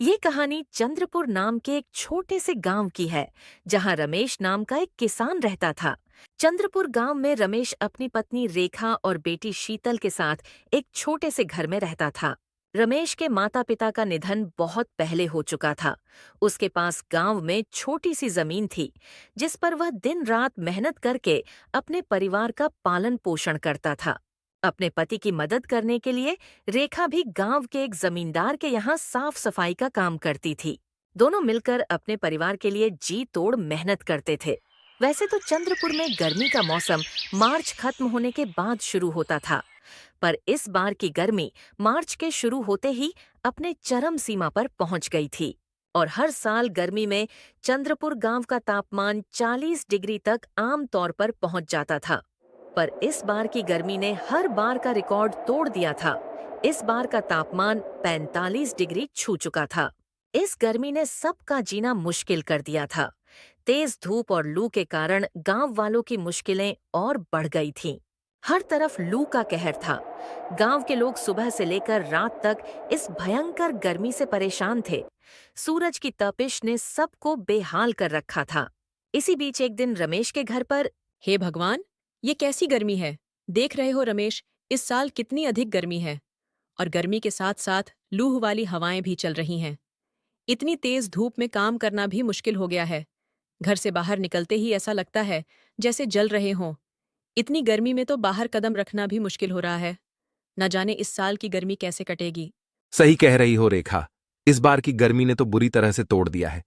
ये कहानी चंद्रपुर नाम के एक छोटे से गांव की है, जहां रमेश नाम का एक किसान रहता था। चंद्रपुर गांव में रमेश अपनी पत्नी रेखा और बेटी शीतल के साथ एक छोटे से घर में रहता था। रमेश के माता पिता का निधन बहुत पहले हो चुका था। उसके पास गांव में छोटी सी जमीन थी, जिस पर वह दिन रात मेहनत करके अपने परिवार का पालन पोषण करता था। अपने पति की मदद करने के लिए रेखा भी गांव के एक जमींदार के यहाँ साफ सफाई का काम करती थी। दोनों मिलकर अपने परिवार के लिए जी तोड़ मेहनत करते थे। वैसे तो चंद्रपुर में गर्मी का मौसम मार्च खत्म होने के बाद शुरू होता था, पर इस बार की गर्मी मार्च के शुरू होते ही अपने चरम सीमा पर पहुंच गई थी। और हर साल गर्मी में चंद्रपुर गांव का तापमान 40 डिग्री तक आम तौर पर पहुंच जाता था। पर इस बार की गर्मी ने हर बार का रिकॉर्ड तोड़ दिया था। इस बार का तापमान 45 डिग्री छू चुका था। इस गर्मी ने सबका जीना मुश्किल कर दिया था। तेज धूप और लू के कारण गांव वालों की मुश्किलें और बढ़ गई थीं। हर तरफ लू का कहर था। गांव के लोग सुबह से लेकर रात तक इस भयंकर गर्मी से परेशान थे। सूरज की तपिश ने सबको बेहाल कर रखा था। इसी बीच एक दिन रमेश के घर पर हे भगवान, ये कैसी गर्मी है। देख रहे हो रमेश, इस साल कितनी अधिक गर्मी है। और गर्मी के साथ साथ लूह वाली हवाएं भी चल रही हैं। इतनी तेज धूप में काम करना भी मुश्किल हो गया है। घर से बाहर निकलते ही ऐसा लगता है जैसे जल रहे हों। इतनी गर्मी में तो बाहर कदम रखना भी मुश्किल हो रहा है। न जाने इस साल की गर्मी कैसे कटेगी। सही कह रही हो रेखा। इस बार की गर्मी ने तो बुरी तरह से तोड़ दिया है।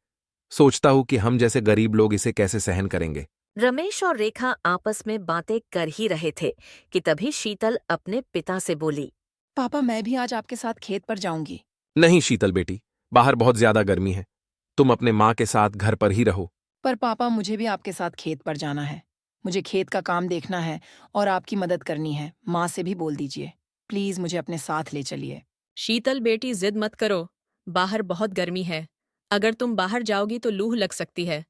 सोचता हूं कि हम जैसे गरीब लोग इसे कैसे सहन करेंगे। रमेश और रेखा आपस में बातें कर ही रहे थे कि तभी शीतल अपने पिता से बोली। पापा, मैं भी आज आपके साथ खेत पर जाऊंगी। नहीं शीतल बेटी, बाहर बहुत ज्यादा गर्मी है। तुम अपने माँ के साथ घर पर ही रहो। पर पापा, मुझे भी आपके साथ खेत पर जाना है। मुझे खेत का काम देखना है और आपकी मदद करनी है। माँ से भी बोल दीजिए, प्लीज मुझे अपने साथ ले चलिए। शीतल बेटी, जिद मत करो। बाहर बहुत गर्मी है। अगर तुम बाहर जाओगी तो लूह लग सकती है।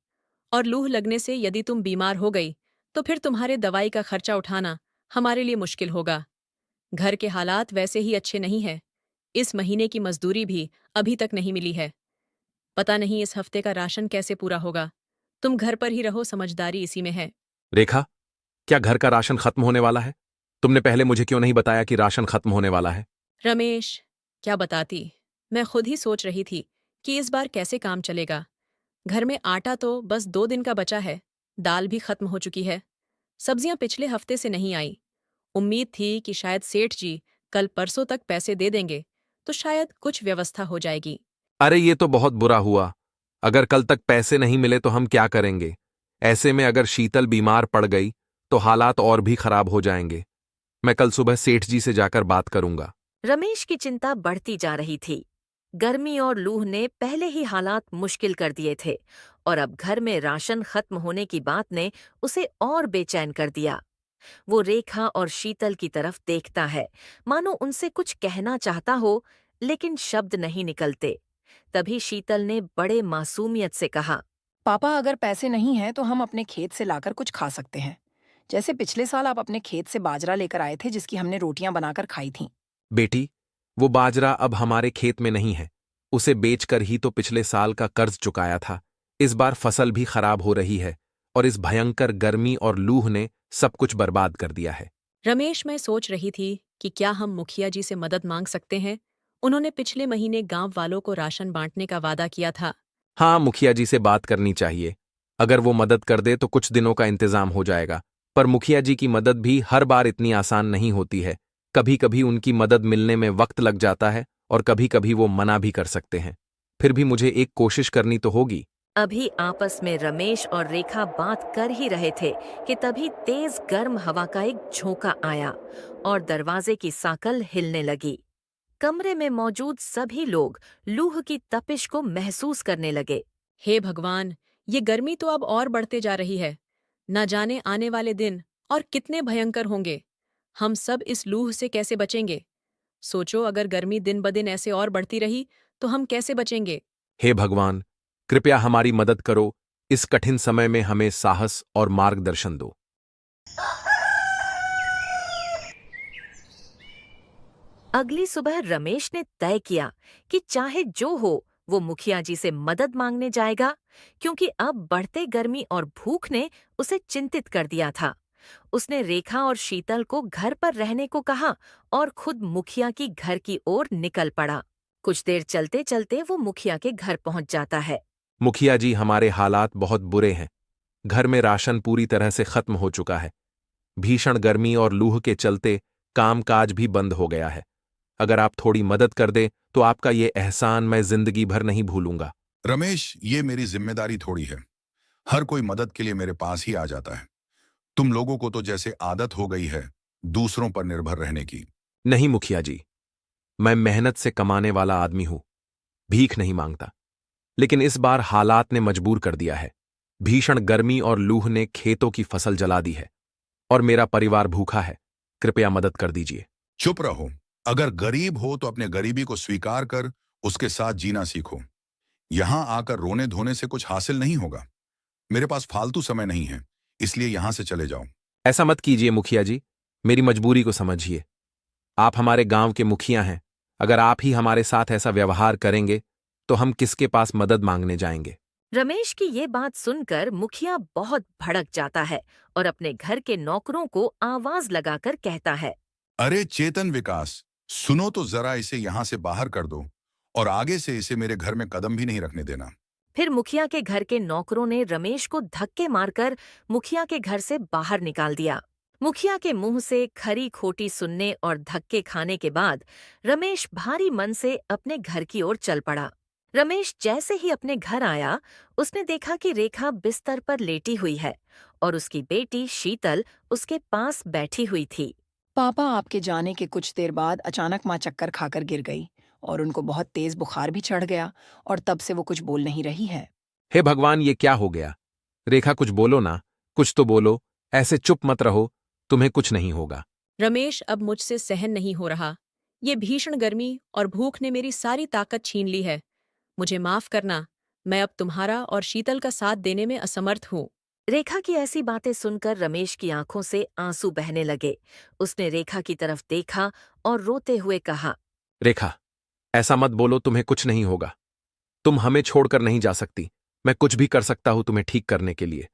और लूह लगने से यदि तुम बीमार हो गई तो फिर तुम्हारे दवाई का खर्चा उठाना हमारे लिए मुश्किल होगा। घर के हालात वैसे ही अच्छे नहीं हैं। इस महीने की मजदूरी भी अभी तक नहीं मिली है। पता नहीं इस हफ्ते का राशन कैसे पूरा होगा। तुम घर पर ही रहो, समझदारी इसी में है। रेखा, क्या घर का राशन खत्म होने वाला है? तुमने पहले मुझे क्यों नहीं बताया कि राशन खत्म होने वाला है? रमेश, क्या बताती। मैं खुद ही सोच रही थी कि इस बार कैसे काम चलेगा। घर में आटा तो बस 2 दिन का बचा है। दाल भी खत्म हो चुकी है। सब्जियां पिछले हफ्ते से नहीं आई। उम्मीद थी कि शायद सेठ जी कल परसों तक पैसे दे देंगे तो शायद कुछ व्यवस्था हो जाएगी। अरे ये तो बहुत बुरा हुआ। अगर कल तक पैसे नहीं मिले तो हम क्या करेंगे? ऐसे में अगर शीतल बीमार पड़ गई तो हालात और भी खराब हो जाएंगे। मैं कल सुबह सेठ जी से जाकर बात करूंगा। रमेश की चिंता बढ़ती जा रही थी। गर्मी और लूह ने पहले ही हालात मुश्किल कर दिए थे, और अब घर में राशन खत्म होने की बात ने उसे और बेचैन कर दिया। वो रेखा और शीतल की तरफ देखता है, मानो उनसे कुछ कहना चाहता हो, लेकिन शब्द नहीं निकलते। तभी शीतल ने बड़े मासूमियत से कहा। पापा, अगर पैसे नहीं हैं तो हम अपने खेत से लाकर कुछ खा सकते हैं। जैसे पिछले साल आप अपने खेत से बाजरा लेकर आए थे, जिसकी हमने रोटियां बनाकर खाई थीं। बेटी, वो बाजरा अब हमारे खेत में नहीं है। उसे बेचकर ही तो पिछले साल का कर्ज चुकाया था। इस बार फसल भी खराब हो रही है और इस भयंकर गर्मी और लूह ने सब कुछ बर्बाद कर दिया है। रमेश, मैं सोच रही थी कि क्या हम मुखिया जी से मदद मांग सकते हैं। उन्होंने पिछले महीने गांव वालों को राशन बांटने का वादा किया था। हाँ, मुखिया जी से बात करनी चाहिए। अगर वो मदद कर दे तो कुछ दिनों का इंतजाम हो जाएगा। पर मुखिया जी की मदद भी हर बार इतनी आसान नहीं होती है। कभी कभी उनकी मदद मिलने में वक्त लग जाता है और कभी कभी वो मना भी कर सकते हैं। फिर भी मुझे एक कोशिश करनी तो होगी। अभी आपस में रमेश और रेखा बात कर ही रहे थे कि तभी तेज गर्म हवा का एक झोंका आया और दरवाजे की साकल हिलने लगी। कमरे में मौजूद सभी लोग लूह की तपिश को महसूस करने लगे। हे भगवान, ये गर्मी तो अब और बढ़ते जा रही है। न जाने आने वाले दिन और कितने भयंकर होंगे। हम सब इस लूह से कैसे बचेंगे। सोचो, अगर गर्मी दिन ब दिन ऐसे और बढ़ती रही तो हम कैसे बचेंगे। हे भगवान, कृपया हमारी मदद करो। इस कठिन समय में हमें साहस और मार्गदर्शन दो। अगली सुबह रमेश ने तय किया कि चाहे जो हो वो मुखिया जी से मदद मांगने जाएगा, क्योंकि अब बढ़ते गर्मी और भूख ने उसे चिंतित कर दिया था। उसने रेखा और शीतल को घर पर रहने को कहा और खुद मुखिया की घर की ओर निकल पड़ा। कुछ देर चलते चलते वो मुखिया के घर पहुंच जाता है। मुखिया जी, हमारे हालात बहुत बुरे हैं। घर में राशन पूरी तरह से खत्म हो चुका है। भीषण गर्मी और लूह के चलते कामकाज भी बंद हो गया है। अगर आप थोड़ी मदद कर दे तो आपका ये एहसान मैं जिंदगी भर नहीं भूलूंगा। रमेश, ये मेरी जिम्मेदारी थोड़ी है। हर कोई मदद के लिए मेरे पास ही आ जाता है। तुम लोगों को तो जैसे आदत हो गई है दूसरों पर निर्भर रहने की। नहीं मुखिया जी, मैं मेहनत से कमाने वाला आदमी हूं, भीख नहीं मांगता। लेकिन इस बार हालात ने मजबूर कर दिया है। भीषण गर्मी और लूह ने खेतों की फसल जला दी है और मेरा परिवार भूखा है। कृपया मदद कर दीजिए। चुप रहो। अगर गरीब हो तो अपने गरीबी को स्वीकार कर उसके साथ जीना सीखो। यहां आकर रोने धोने से कुछ हासिल नहीं होगा। मेरे पास फालतू समय नहीं है, इसलिए यहां से चले जाओ। ऐसा मत कीजिए मुखिया जी, मेरी मजबूरी को समझिए। आप हमारे गांव के मुखिया हैं। अगर आप ही हमारे साथ ऐसा व्यवहार करेंगे तो हम किसके पास मदद मांगने जाएंगे। रमेश की ये बात सुनकर मुखिया बहुत भड़क जाता है और अपने घर के नौकरों को आवाज लगाकर कहता है, अरे चेतन विकास, सुनो तो जरा, इसे यहां से बाहर कर दो और आगे से इसे मेरे घर में कदम भी नहीं रखने देना। फिर मुखिया के घर के नौकरों ने रमेश को धक्के मारकर मुखिया के घर से बाहर निकाल दिया। मुखिया के मुंह से खरी खोटी सुनने और धक्के खाने के बाद रमेश भारी मन से अपने घर की ओर चल पड़ा। रमेश जैसे ही अपने घर आया, उसने देखा कि रेखा बिस्तर पर लेटी हुई है और उसकी बेटी शीतल उसके पास बैठी हुई थी। पापा आपके जाने के कुछ देर बाद अचानक माँ चक्कर खाकर गिर गई और उनको बहुत तेज बुखार भी चढ़ गया और तब से वो कुछ बोल नहीं रही है। हे भगवान, ये क्या हो गया? रेखा, कुछ बोलो ना, कुछ तो बोलो। ऐसे चुप मत रहो, तुम्हें कुछ नहीं होगा। रमेश, अब मुझसे सहन नहीं हो रहा। ये भीषण गर्मी और भूख ने मेरी सारी ताकत छीन ली है। मुझे माफ करना, मैं अब तुम्हारा और शीतल का साथ देने में असमर्थ हूँ। रेखा की ऐसी बातें सुनकर रमेश की आंखों से आंसू बहने लगे। उसने रेखा की तरफ देखा और रोते हुए कहा, रेखा, ऐसा मत बोलो, तुम्हें कुछ नहीं होगा। तुम हमें छोड़कर नहीं जा सकती। मैं कुछ भी कर सकता हूं तुम्हें ठीक करने के लिए।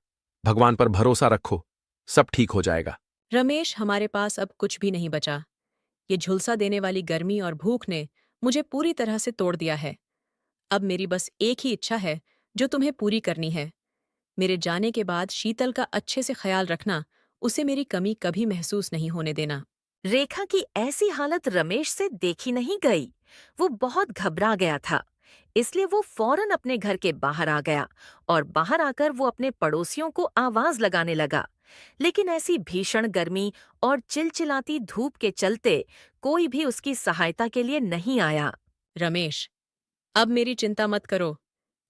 भगवान पर भरोसा रखो, सब ठीक हो जाएगा। रमेश, हमारे पास अब कुछ भी नहीं बचा। ये झुलसा देने वाली गर्मी और भूख ने मुझे पूरी तरह से तोड़ दिया है। अब मेरी बस एक ही इच्छा है जो तुम्हें पूरी करनी है। मेरे जाने के बाद शीतल का अच्छे से ख्याल रखना, उसे मेरी कमी कभी महसूस नहीं होने देना। रेखा की ऐसी हालत रमेश से देखी नहीं गई। वो बहुत घबरा गया था, इसलिए वो फौरन अपने घर के बाहर आ गया और बाहर आकर वो अपने पड़ोसियों को आवाज लगाने लगा। लेकिन ऐसी भीषण गर्मी और चिलचिलाती धूप के चलते कोई भी उसकी सहायता के लिए नहीं आया। रमेश, अब मेरी चिंता मत करो।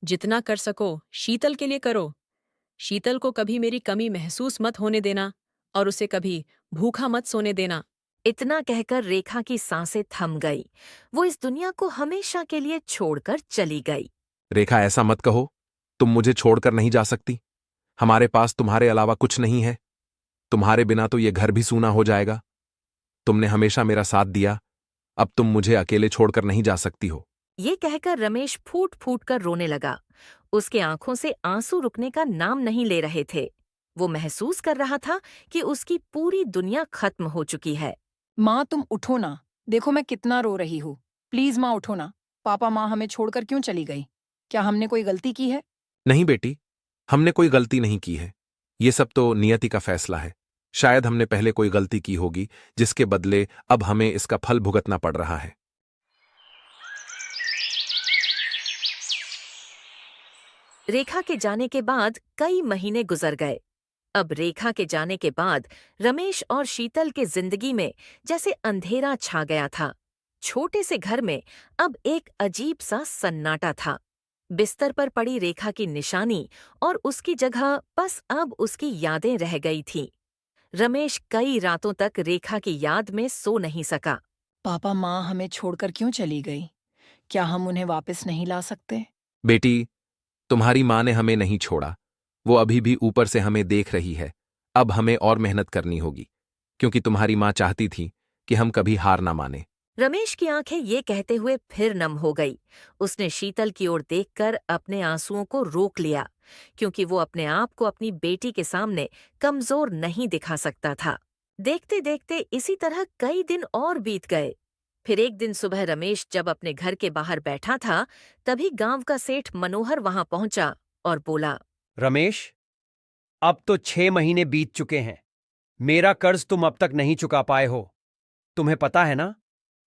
जितना कर सको शीतल के लिए करो। शीतल को कभी मेरी कमी महसूस मत होने देना और उसे कभी भूखा मत सोने देना। इतना कहकर रेखा की सांसें थम गई। वो इस दुनिया को हमेशा के लिए छोड़कर चली गई। रेखा, ऐसा मत कहो। तुम मुझे छोड़कर नहीं जा सकती। हमारे पास तुम्हारे अलावा कुछ नहीं है। तुम्हारे बिना तो ये घर भी सूना हो जाएगा। तुमने हमेशा मेरा साथ दिया, अब तुम मुझे अकेले छोड़कर नहीं जा सकती हो। ये कहकर रमेश फूट फूट कर रोने लगा। उसके आंखों से आंसू रुकने का नाम नहीं ले रहे थे। वो महसूस कर रहा था कि उसकी पूरी दुनिया खत्म हो चुकी है। माँ, तुम उठो ना, देखो मैं कितना रो रही हूँ। प्लीज माँ उठो ना। पापा माँ हमें छोड़कर क्यों चली गई? क्या हमने कोई गलती की है? नहीं बेटी, हमने कोई गलती नहीं की है। ये सब तो नियति का फैसला है। शायद हमने पहले कोई गलती की होगी, जिसके बदले अब हमें इसका फल भुगतना पड़ रहा है। रेखा के जाने के बाद कई महीने गुजर गए। अब रेखा के जाने के बाद रमेश और शीतल के जिंदगी में जैसे अंधेरा छा गया था। छोटे से घर में अब एक अजीब सा सन्नाटा था। बिस्तर पर पड़ी रेखा की निशानी और उसकी जगह बस अब उसकी यादें रह गई थीं। रमेश कई रातों तक रेखा की याद में सो नहीं सका। पापा माँ हमें छोड़कर क्यों चली गई? क्या हम उन्हें वापस नहीं ला सकते? बेटी, तुम्हारी माँ ने हमें नहीं छोड़ा। वो अभी भी ऊपर से हमें देख रही है। अब हमें और मेहनत करनी होगी, क्योंकि तुम्हारी माँ चाहती थी कि हम कभी हार ना माने। रमेश की आंखें ये कहते हुए फिर नम हो गई। उसने शीतल की ओर देखकर अपने आंसुओं को रोक लिया, क्योंकि वो अपने आप को अपनी बेटी के सामने कमजोर नहीं दिखा सकता था। देखते देखते इसी तरह कई दिन और बीत गए। फिर एक दिन सुबह रमेश जब अपने घर के बाहर बैठा था, तभी गांव का सेठ मनोहर वहां पहुंचा और बोला, रमेश, अब तो 6 महीने बीत चुके हैं। मेरा कर्ज तुम अब तक नहीं चुका पाए हो। तुम्हें पता है ना,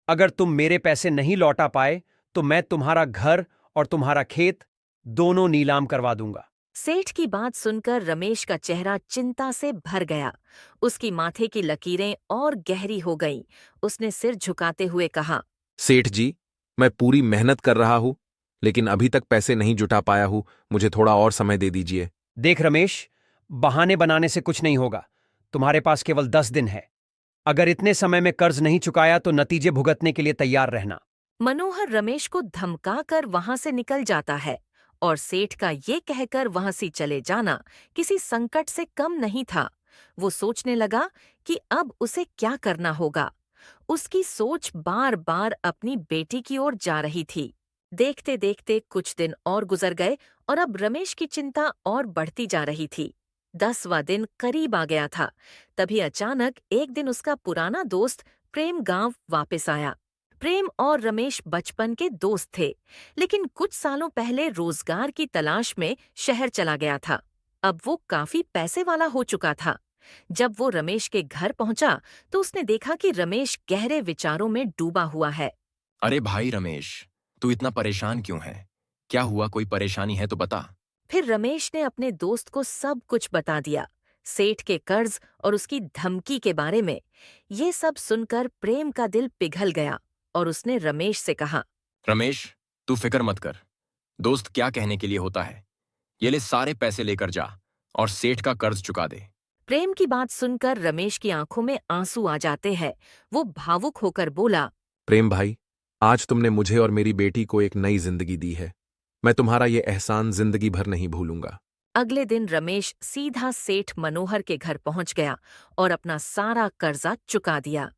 अगर तुम मेरे पैसे नहीं लौटा पाए तो मैं तुम्हारा घर और तुम्हारा खेत दोनों नीलाम करवा दूंगा। सेठ की बात सुनकर रमेश का चेहरा चिंता से भर गया। उसकी माथे की लकीरें और गहरी हो गईं। उसने सिर झुकाते हुए कहा, सेठ जी, मैं पूरी मेहनत कर रहा हूं, लेकिन अभी तक पैसे नहीं जुटा पाया हूं। मुझे थोड़ा और समय दे दीजिए। देख रमेश, बहाने बनाने से कुछ नहीं होगा। तुम्हारे पास केवल 10 दिन है। अगर इतने समय में कर्ज नहीं चुकाया तो नतीजे भुगतने के लिए तैयार रहना। मनोहर रमेश को धमकाकर वहां से निकल जाता है और सेठ का ये कहकर वहां से चले जाना किसी संकट से कम नहीं था। वो सोचने लगा कि अब उसे क्या करना होगा। उसकी सोच बार बार अपनी बेटी की ओर जा रही थी। देखते देखते कुछ दिन और गुजर गए और अब रमेश की चिंता और बढ़ती जा रही थी। 10वां दिन करीब आ गया था। तभी अचानक एक दिन उसका पुराना दोस्त प्रेम गांव वापस आया। प्रेम और रमेश बचपन के दोस्त थे, लेकिन कुछ सालों पहले रोजगार की तलाश में शहर चला गया था। अब वो काफी पैसे वाला हो चुका था। जब वो रमेश के घर पहुंचा तो उसने देखा कि रमेश गहरे विचारों में डूबा हुआ है। अरे भाई रमेश, तू इतना परेशान क्यों है? क्या हुआ? कोई परेशानी है तो बता। फिर रमेश ने अपने दोस्त को सब कुछ बता दिया, सेठ के कर्ज और उसकी धमकी के बारे में। ये सब सुनकर प्रेम का दिल पिघल गया और उसने रमेश से कहा, रमेश, तू फिक्र मत कर। दोस्त क्या कहने के लिए होता है। ये ले, सारे पैसे लेकर जा और सेठ का कर्ज चुका दे। प्रेम की बात सुनकर रमेश की आंखों में आंसू आ जाते हैं। वो भावुक होकर बोला, प्रेम भाई, आज तुमने मुझे और मेरी बेटी को एक नई जिंदगी दी है। मैं तुम्हारा ये एहसान जिंदगी भर नहीं भूलूंगा। अगले दिन रमेश सीधा सेठ मनोहर के घर पहुंच गया और अपना सारा कर्जा चुका दिया।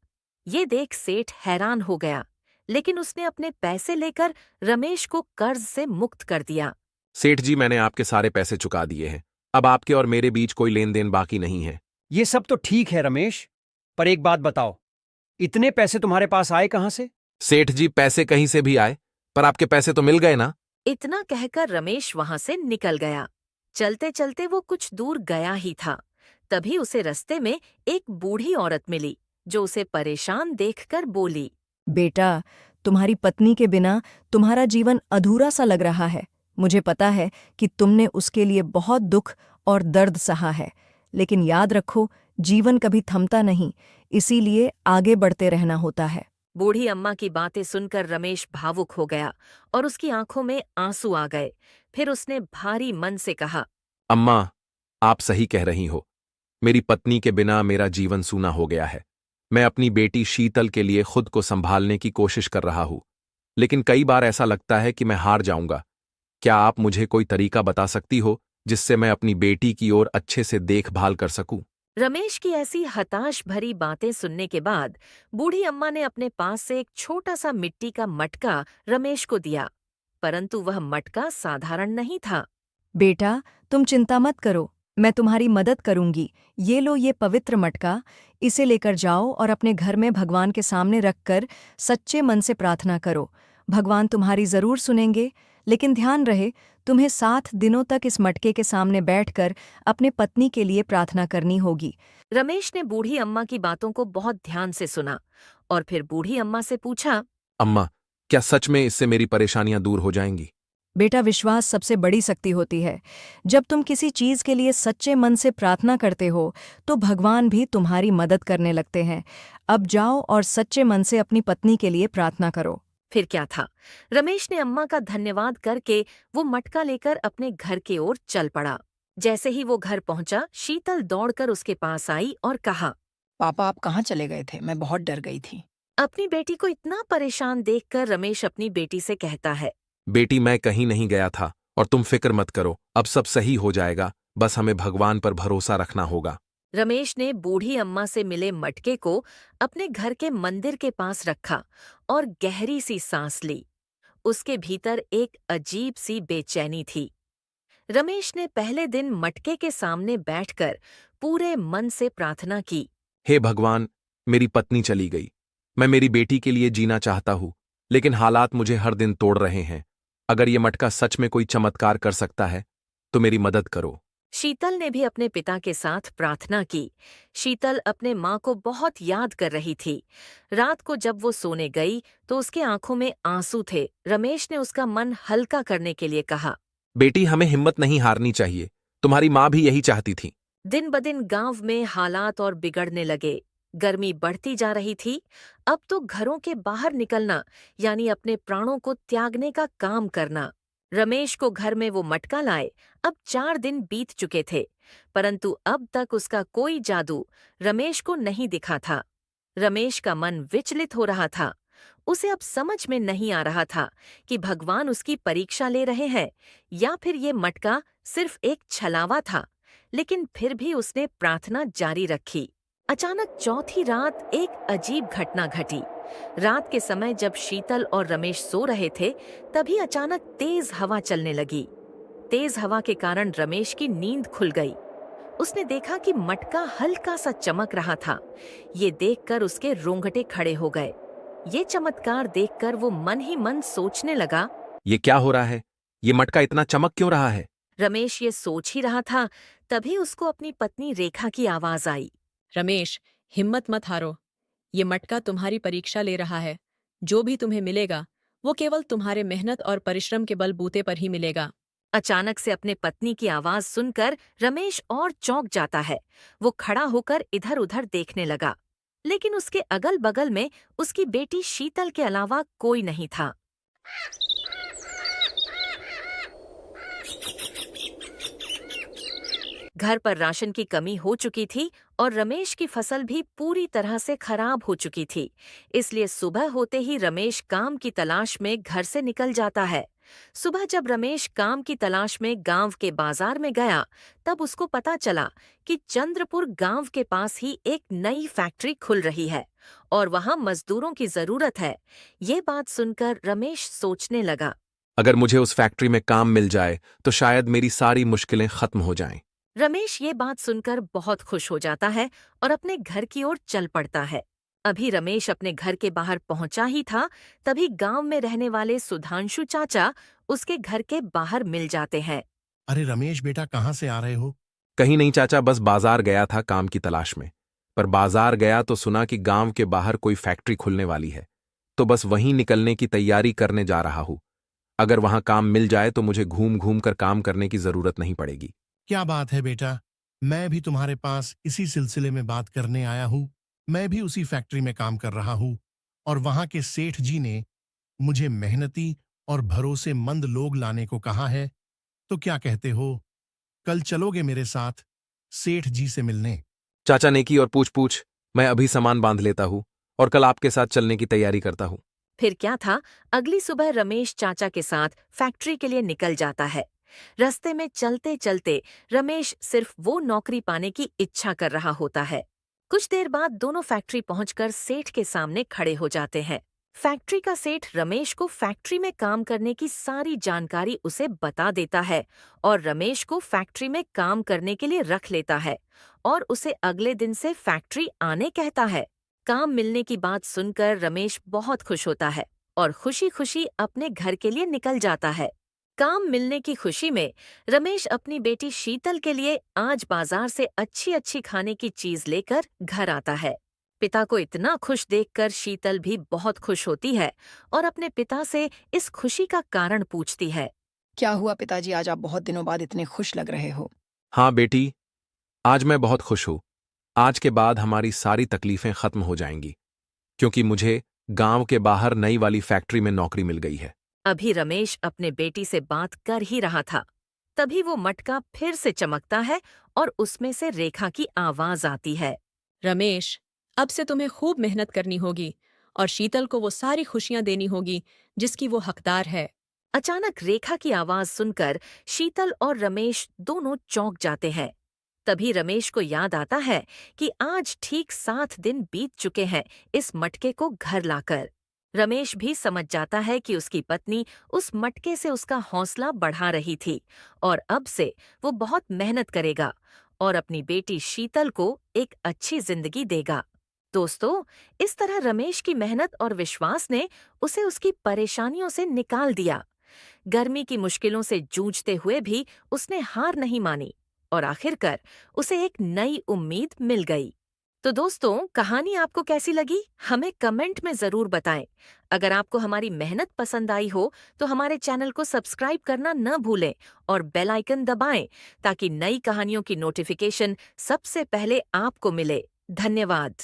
ये देख सेठ हैरान हो गया, लेकिन उसने अपने पैसे लेकर रमेश को कर्ज से मुक्त कर दिया। सेठ जी, मैंने आपके सारे पैसे चुका दिए हैं। अब आपके और मेरे बीच कोई लेन देन बाकी नहीं है। ये सब तो ठीक है रमेश, पर एक बात बताओ, इतने पैसे तुम्हारे पास आए कहां से? सेठ जी, पैसे कहीं से भी आए, पर आपके पैसे तो मिल गए ना। इतना कहकर रमेश वहां से निकल गया। चलते चलते वो कुछ दूर गया ही था, तभी उसे रास्ते में एक बूढ़ी औरत मिली, जो उसे परेशान देखकर बोली, बेटा, तुम्हारी पत्नी के बिना तुम्हारा जीवन अधूरा सा लग रहा है। मुझे पता है कि तुमने उसके लिए बहुत दुख और दर्द सहा है, लेकिन याद रखो, जीवन कभी थमता नहीं, इसीलिए आगे बढ़ते रहना होता है। बूढ़ी अम्मा की बातें सुनकर रमेश भावुक हो गया और उसकी आंखों में आंसू आ गए। फिर उसने भारी मन से कहा, अम्मा, आप सही कह रही हो। मेरी पत्नी के बिना मेरा जीवन सूना हो गया है। मैं अपनी बेटी शीतल के लिए खुद को संभालने की कोशिश कर रहा हूं, लेकिन कई बार ऐसा लगता है कि मैं हार जाऊंगा। क्या आप मुझे कोई तरीका बता सकती हो जिससे मैं अपनी बेटी की ओर अच्छे से देखभाल कर सकूं? रमेश की ऐसी हताश भरी बातें सुनने के बाद बूढ़ी अम्मा ने अपने पास से एक छोटा सा मिट्टी का मटका रमेश को दिया, परंतु वह मटका साधारण नहीं था। बेटा, तुम चिंता मत करो, मैं तुम्हारी मदद करूंगी। ये लो, ये पवित्र मटका, इसे लेकर जाओ और अपने घर में भगवान के सामने रखकर सच्चे मन से प्रार्थना करो। भगवान तुम्हारी जरूर सुनेंगे, लेकिन ध्यान रहे, तुम्हें 7 दिनों तक इस मटके के सामने बैठकर अपने पत्नी के लिए प्रार्थना करनी होगी। रमेश ने बूढ़ी अम्मा की बातों को बहुत ध्यान से सुना और फिर बूढ़ी अम्मा से पूछा, अम्मा, क्या सच में इससे मेरी परेशानियां दूर हो जाएंगी? बेटा, विश्वास सबसे बड़ी शक्ति होती है। जब तुम किसी चीज के लिए सच्चे मन से प्रार्थना करते हो तो भगवान भी तुम्हारी मदद करने लगते हैं। अब जाओ और सच्चे मन से अपनी पत्नी के लिए प्रार्थना करो। फिर क्या था, रमेश ने अम्मा का धन्यवाद करके वो मटका लेकर अपने घर की ओर चल पड़ा। जैसे ही वो घर पहुंचा, शीतल दौड़कर उसके पास आई और कहा, पापा, आप कहाँ चले गए थे? मैं बहुत डर गई थी। अपनी बेटी को इतना परेशान देखकर रमेश अपनी बेटी से कहता है, बेटी, मैं कहीं नहीं गया था और तुम फिक्र मत करो, अब सब सही हो जाएगा। बस हमें भगवान पर भरोसा रखना होगा। रमेश ने बूढ़ी अम्मा से मिले मटके को अपने घर के मंदिर के पास रखा और गहरी सी सांस ली। उसके भीतर एक अजीब सी बेचैनी थी। रमेश ने पहले दिन मटके के सामने बैठकर पूरे मन से प्रार्थना की। हे भगवान, मेरी पत्नी चली गई। मैं मेरी बेटी के लिए जीना चाहता हूं, लेकिन हालात मुझे हर दिन तोड़ रहे हैं। अगर ये मटका सच में कोई चमत्कार कर सकता है तो मेरी मदद करो। शीतल ने भी अपने पिता के साथ प्रार्थना की। शीतल अपने माँ को बहुत याद कर रही थी। रात को जब वो सोने गई तो उसके आंखों में आंसू थे। रमेश ने उसका मन हल्का करने के लिए कहा, बेटी, हमें हिम्मत नहीं हारनी चाहिए। तुम्हारी माँ भी यही चाहती थी। दिन बदिन गांव में हालात और बिगड़ने लगे। गर्मी बढ़ती जा रही थी। अब तो घरों के बाहर निकलना यानी अपने प्राणों को त्यागने का काम करना। रमेश को घर में वो मटका लाए अब 4 दिन बीत चुके थे, परंतु अब तक उसका कोई जादू रमेश को नहीं दिखा था। रमेश का मन विचलित हो रहा था। उसे अब समझ में नहीं आ रहा था कि भगवान उसकी परीक्षा ले रहे हैं या फिर ये मटका सिर्फ एक छलावा था। लेकिन फिर भी उसने प्रार्थना जारी रखी। अचानक चौथी रात एक अजीब घटना घटी। रात के समय जब शीतल और रमेश सो रहे थे, तभी अचानक तेज हवा चलने लगी। तेज हवा के कारण रमेश की नींद खुल गई। उसने देखा कि मटका हल्का सा चमक रहा था। ये देखकर उसके रोंगटे खड़े हो गए। ये चमत्कार देखकर वो मन ही मन सोचने लगा, ये क्या हो रहा है? ये मटका इतना चमक क्यों रहा है? रमेश ये सोच ही रहा था, तभी उसको अपनी पत्नी रेखा की आवाज आई। रमेश, हिम्मत मत हारो। ये मटका तुम्हारी परीक्षा ले रहा है। जो भी तुम्हें मिलेगा वो केवल तुम्हारे मेहनत और परिश्रम के बलबूते पर ही मिलेगा। अचानक से अपने पत्नी की आवाज सुनकर रमेश और चौंक जाता है। वो खड़ा होकर इधर-उधर देखने लगा, लेकिन उसके अगल-बगल में उसकी बेटी शीतल के अलावा कोई नहीं था। घर पर राशन की कमी हो चुकी थी और रमेश की फसल भी पूरी तरह से खराब हो चुकी थी। इसलिए सुबह होते ही रमेश काम की तलाश में घर से निकल जाता है। सुबह जब रमेश काम की तलाश में गांव के बाजार में गया, तब उसको पता चला कि चंद्रपुर गांव के पास ही एक नई फैक्ट्री खुल रही है और वहां मजदूरों की जरूरत है। ये बात सुनकर रमेश सोचने लगा, अगर मुझे उस फैक्ट्री में काम मिल जाए तो शायद मेरी सारी मुश्किलें खत्म हो जाएं। रमेश ये बात सुनकर बहुत खुश हो जाता है और अपने घर की ओर चल पड़ता है। अभी रमेश अपने घर के बाहर पहुंचा ही था, तभी गांव में रहने वाले सुधांशु चाचा उसके घर के बाहर मिल जाते हैं। अरे रमेश बेटा, कहाँ से आ रहे हो? कहीं नहीं चाचा, बस बाजार गया था काम की तलाश में। पर बाजार गया तो सुना कि गांव के बाहर कोई फैक्ट्री खुलने वाली है, तो बस वहीं निकलने की तैयारी करने जा रहा हूं। अगर वहां काम मिल जाए तो मुझे घूम घूम कर काम करने की जरूरत नहीं पड़ेगी। क्या बात है बेटा, मैं भी तुम्हारे पास इसी सिलसिले में बात करने आया हूँ। मैं भी उसी फैक्ट्री में काम कर रहा हूँ और वहां के सेठ जी ने मुझे मेहनती और भरोसेमंद लोग लाने को कहा है। तो क्या कहते हो, कल चलोगे मेरे साथ सेठ जी से मिलने? चाचा नेकी और पूछ पूछ, मैं अभी सामान बांध लेता हूं और कल आपके साथ चलने की तैयारी करता हूं। फिर क्या था, अगली सुबह रमेश चाचा के साथ फैक्ट्री के लिए निकल जाता है। रास्ते में चलते चलते रमेश सिर्फ वो नौकरी पाने की इच्छा कर रहा होता है। कुछ देर बाद दोनों फैक्ट्री पहुंचकर सेठ के सामने खड़े हो जाते हैं। फैक्ट्री का सेठ रमेश को फैक्ट्री में काम करने की सारी जानकारी उसे बता देता है और रमेश को फैक्ट्री में काम करने के लिए रख लेता है और उसे अगले दिन से फैक्ट्री आने कहता है। काम मिलने की बात सुनकर रमेश बहुत खुश होता है और खुशी खुशी अपने घर के लिए निकल जाता है। काम मिलने की खुशी में रमेश अपनी बेटी शीतल के लिए आज बाजार से अच्छी अच्छी खाने की चीज लेकर घर आता है। पिता को इतना खुश देखकर शीतल भी बहुत खुश होती है और अपने पिता से इस खुशी का कारण पूछती है। क्या हुआ पिताजी, आज आप बहुत दिनों बाद इतने खुश लग रहे हो? हाँ बेटी, आज मैं बहुत खुश हूं। आज के बाद हमारी सारी तकलीफें खत्म हो जाएंगी, क्योंकि मुझे गांव के बाहर नई वाली फैक्ट्री में नौकरी मिल गई है। अभी रमेश अपने बेटी से बात कर ही रहा था, तभी वो मटका फिर से चमकता है और उसमें से रेखा की आवाज आती है। रमेश, अब से तुम्हें खूब मेहनत करनी होगी और शीतल को वो सारी खुशियां देनी होगी जिसकी वो हकदार है। अचानक रेखा की आवाज सुनकर शीतल और रमेश दोनों चौंक जाते हैं। तभी रमेश को याद आता है कि आज ठीक 7 दिन बीत चुके हैं इस मटके को घर लाकर। रमेश भी समझ जाता है कि उसकी पत्नी उस मटके से उसका हौसला बढ़ा रही थी और अब से वो बहुत मेहनत करेगा और अपनी बेटी शीतल को एक अच्छी जिंदगी देगा। दोस्तों, इस तरह रमेश की मेहनत और विश्वास ने उसे उसकी परेशानियों से निकाल दिया। गर्मी की मुश्किलों से जूझते हुए भी उसने हार नहीं मानी और आखिरकार उसे एक नई उम्मीद मिल गई। तो दोस्तों, कहानी आपको कैसी लगी हमें कमेंट में जरूर बताएं। अगर आपको हमारी मेहनत पसंद आई हो तो हमारे चैनल को सब्सक्राइब करना न भूलें और बेल आइकन दबाएं ताकि नई कहानियों की नोटिफिकेशन सबसे पहले आपको मिले। धन्यवाद।